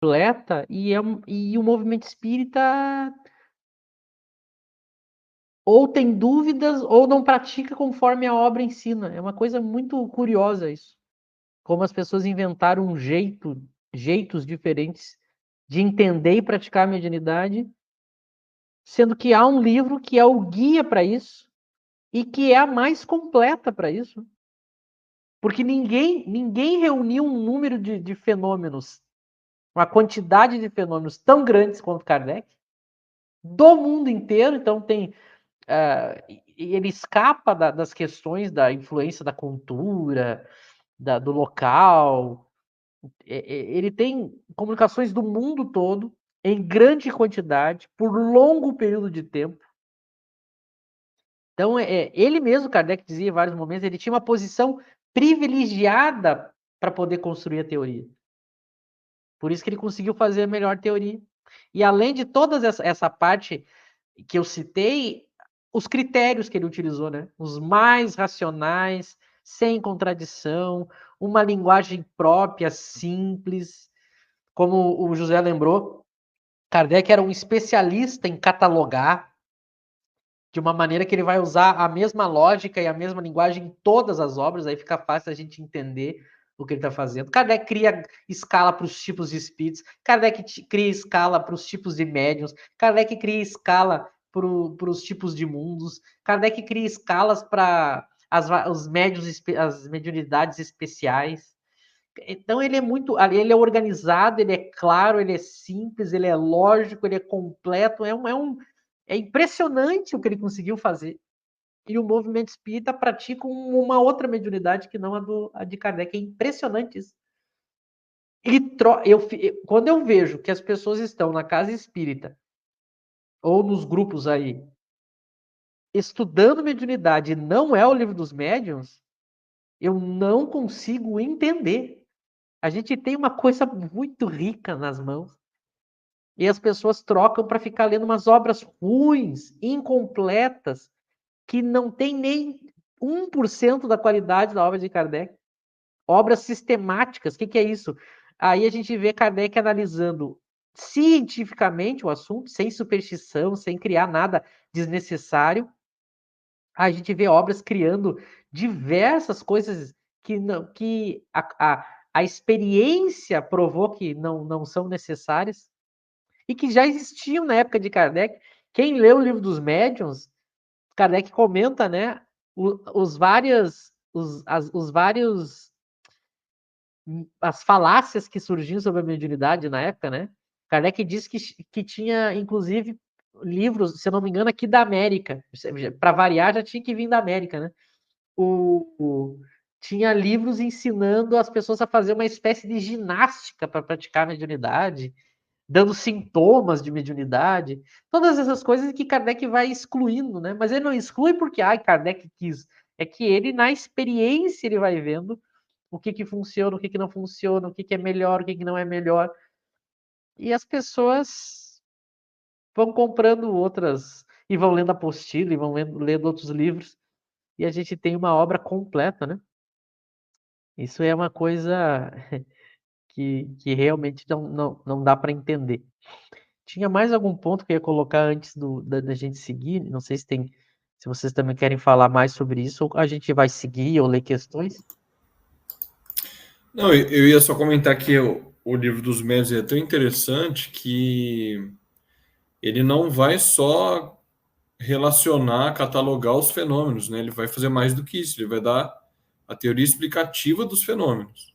completa e o movimento espírita ou tem dúvidas ou não pratica conforme a obra ensina. É uma coisa muito curiosa isso. Como as pessoas inventaram jeitos diferentes de entender e praticar a mediunidade, sendo que há um livro que é o guia para isso e que é a mais completa para isso. Porque ninguém reuniu um número de fenômenos, uma quantidade de fenômenos tão grandes quanto Kardec, do mundo inteiro. Então ele escapa das questões da influência da cultura, do local. Ele tem comunicações do mundo todo, em grande quantidade, por longo período de tempo. Então, ele mesmo, Kardec dizia em vários momentos, ele tinha uma posição privilegiada para poder construir a teoria. Por isso que ele conseguiu fazer a melhor teoria. E além de toda essa parte que eu citei, os critérios que ele utilizou, né? Os mais racionais, sem contradição, uma linguagem própria, simples. Como o José lembrou, Kardec era um especialista em catalogar, de uma maneira que ele vai usar a mesma lógica e a mesma linguagem em todas as obras, aí fica fácil a gente entender o que ele está fazendo. Kardec cria escala para os tipos de espíritos, Kardec cria escala para os tipos de médiuns, Kardec cria escala para os tipos de mundos, Kardec cria escalas para os médiuns, as mediunidades especiais. Então ele é organizado, ele é claro, ele é simples, ele é lógico, ele é completo, é impressionante o que ele conseguiu fazer. E o movimento espírita pratica uma outra mediunidade que não a de Kardec. É impressionante isso. Quando eu vejo que as pessoas estão na casa espírita ou nos grupos aí estudando mediunidade e não é o livro dos médiuns, eu não consigo entender. A gente tem uma coisa muito rica nas mãos e as pessoas trocam para ficar lendo umas obras ruins, incompletas, que não tem nem 1% da qualidade da obra de Kardec. Obras sistemáticas, o que é isso? Aí a gente vê Kardec analisando cientificamente o assunto, sem superstição, sem criar nada desnecessário. A gente vê obras criando diversas coisas que a experiência provou que não são necessárias e que já existiam na época de Kardec. Quem lê o livro dos médiuns, Kardec comenta, né, as falácias que surgiam sobre a mediunidade na época, né? Kardec diz que tinha, inclusive, livros, se eu não me engano, aqui da América. Para variar, já tinha que vir da América, né? Tinha livros ensinando as pessoas a fazer uma espécie de ginástica para praticar a mediunidade, dando sintomas de mediunidade, todas essas coisas que Kardec vai excluindo, né? Mas ele não exclui porque Kardec quis. É que ele, na experiência, ele vai vendo o que funciona, o que não funciona, o que é melhor, o que não é melhor. E as pessoas vão comprando outras, e vão lendo apostila, e vão lendo outros livros, e a gente tem uma obra completa, né? Isso é uma coisa que realmente não dá para entender. Tinha mais algum ponto que eu ia colocar antes da gente seguir? Não sei se vocês também querem falar mais sobre isso, ou a gente vai seguir ou ler questões. Não, eu ia só comentar que o livro dos médiuns é tão interessante que ele não vai só relacionar, catalogar os fenômenos, né? Ele vai fazer mais do que isso, ele vai dar a teoria explicativa dos fenômenos.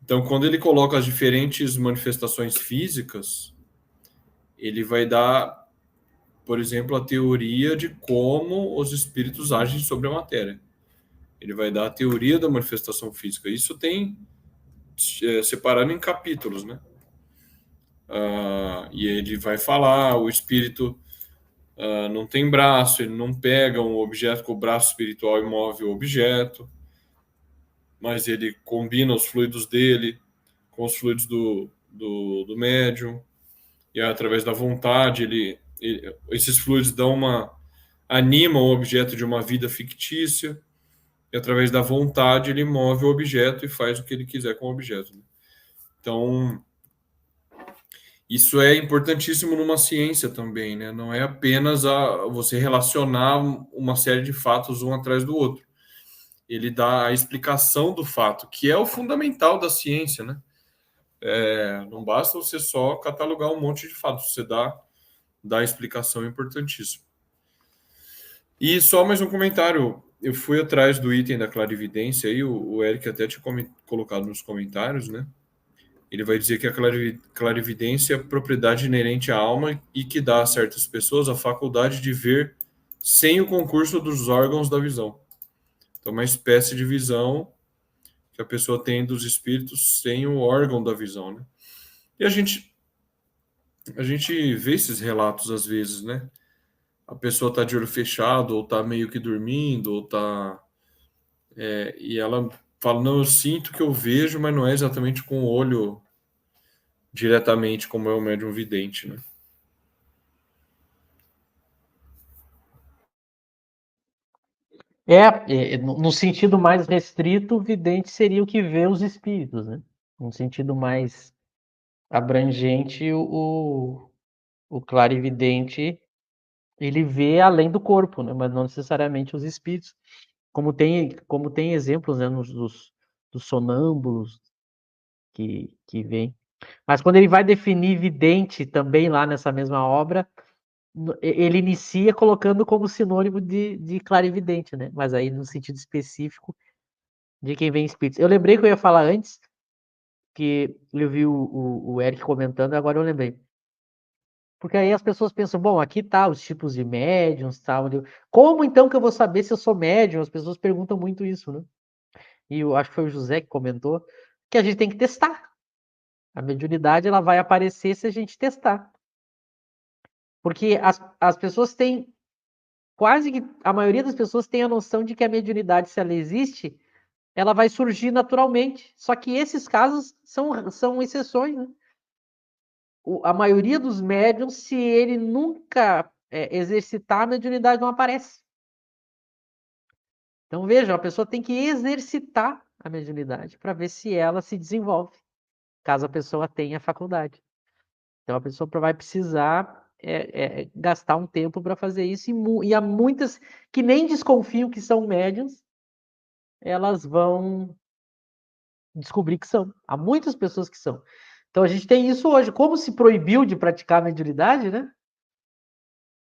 Então, quando ele coloca as diferentes manifestações físicas, ele vai dar, por exemplo, a teoria de como os espíritos agem sobre a matéria. Ele vai dar a teoria da manifestação física. Isso tem separado em capítulos, né? E ele vai falar, o espírito não tem braço, ele não pega um objeto com o braço espiritual e move o objeto, mas ele combina os fluidos dele com os fluidos do médium, e através da vontade, esses fluidos animam o objeto de uma vida fictícia, e através da vontade ele move o objeto e faz o que ele quiser com o objeto. Então, Isso é importantíssimo numa ciência também, né? Não é apenas você relacionar uma série de fatos um atrás do outro. Ele dá a explicação do fato, que é o fundamental da ciência, né? Não basta você só catalogar um monte de fatos, você dá a explicação importantíssima. E só mais um comentário. Eu fui atrás do item da clarividência aí, o Eric até tinha colocado nos comentários, né? Ele vai dizer que a clarividência é propriedade inerente à alma e que dá a certas pessoas a faculdade de ver sem o concurso dos órgãos da visão. Então, uma espécie de visão que a pessoa tem dos espíritos sem o órgão da visão, né? E a gente vê esses relatos às vezes, né? A pessoa está de olho fechado, ou está meio que dormindo, ou está... e ela fala, não, eu sinto que eu vejo, mas não é exatamente com o olho diretamente, como é o médium vidente, né? No sentido mais restrito, o vidente seria o que vê os espíritos, né? No sentido mais abrangente, o clarividente, ele vê além do corpo, né? Mas não necessariamente os espíritos. Como tem exemplos, né, dos sonâmbulos que vêm. Mas quando ele vai definir vidente também lá nessa mesma obra, ele inicia colocando como sinônimo de clarividente, né? Mas aí no sentido específico de quem vê em espíritos. Eu lembrei que eu ia falar antes, que eu vi o Eric comentando, agora eu lembrei. Porque aí as pessoas pensam, bom, aqui tá os tipos de médiums, tal. Como então que eu vou saber se eu sou médium? As pessoas perguntam muito isso, né? E eu acho que foi o José que comentou que a gente tem que testar. A mediunidade ela vai aparecer se a gente testar. Porque as pessoas têm, quase que a maioria das pessoas tem a noção de que a mediunidade, se ela existe, ela vai surgir naturalmente. Só que esses casos são exceções, né? A maioria dos médiums, se ele nunca exercitar, a mediunidade não aparece. Então, veja, a pessoa tem que exercitar a mediunidade para ver se ela se desenvolve, caso a pessoa tenha a faculdade. Então, a pessoa vai precisar gastar um tempo para fazer isso, e há muitas que nem desconfiam que são médiums, elas vão descobrir que são. Há muitas pessoas que são. Então, a gente tem isso hoje. Como se proibiu de praticar a mediunidade, né?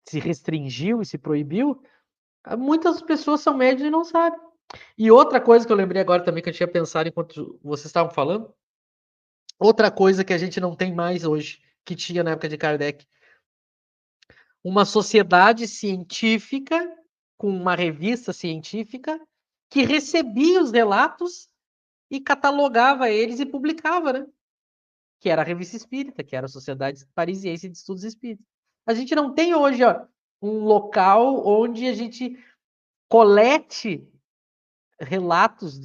Se restringiu e se proibiu, muitas pessoas são médios e não sabem. E outra coisa que eu lembrei agora também, que eu tinha pensado enquanto vocês estavam falando, outra coisa que a gente não tem mais hoje, que tinha na época de Kardec, uma sociedade científica, com uma revista científica, que recebia os relatos e catalogava eles e publicava, né? Que era a Revista Espírita, que era a Sociedade Parisiense de Estudos Espíritas. A gente não tem hoje, ó, um local onde a gente colete relatos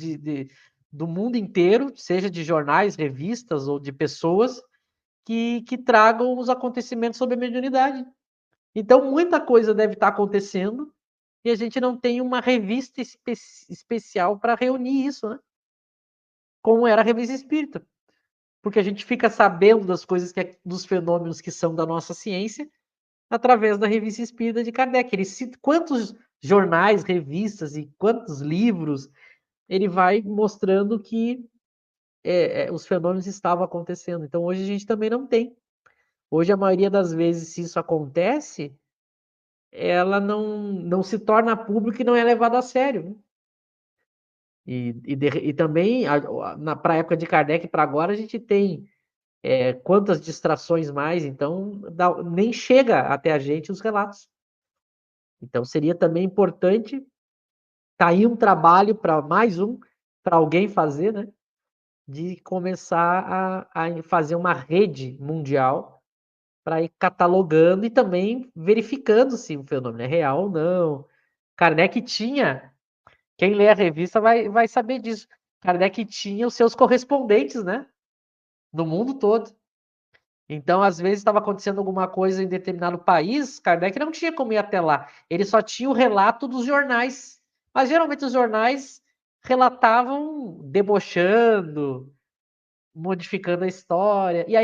do mundo inteiro, seja de jornais, revistas ou de pessoas que tragam os acontecimentos sobre a mediunidade. Então, muita coisa deve estar acontecendo e a gente não tem uma revista especial para reunir isso, né? Como era a Revista Espírita. Porque a gente fica sabendo das coisas, dos fenômenos que são da nossa ciência, através da Revista Espírita de Kardec. Ele cita quantos jornais, revistas e quantos livros ele vai mostrando que os fenômenos estavam acontecendo. Então, hoje a gente também não tem. Hoje, a maioria das vezes, se isso acontece, ela não se torna pública e não é levada a sério, né? E também, para a época de Kardec para agora, a gente tem quantas distrações mais, então nem chega até a gente os relatos. Então, seria também importante, tá aí um trabalho para mais para alguém fazer, né? De começar a fazer uma rede mundial para ir catalogando e também verificando se o fenômeno é real ou não. Kardec tinha, quem lê a revista vai saber disso. Kardec tinha os seus correspondentes, né? No mundo todo. Então, às vezes, estava acontecendo alguma coisa em determinado país, Kardec não tinha como ir até lá. Ele só tinha o relato dos jornais. Mas, geralmente, os jornais relatavam debochando, modificando a história. E aí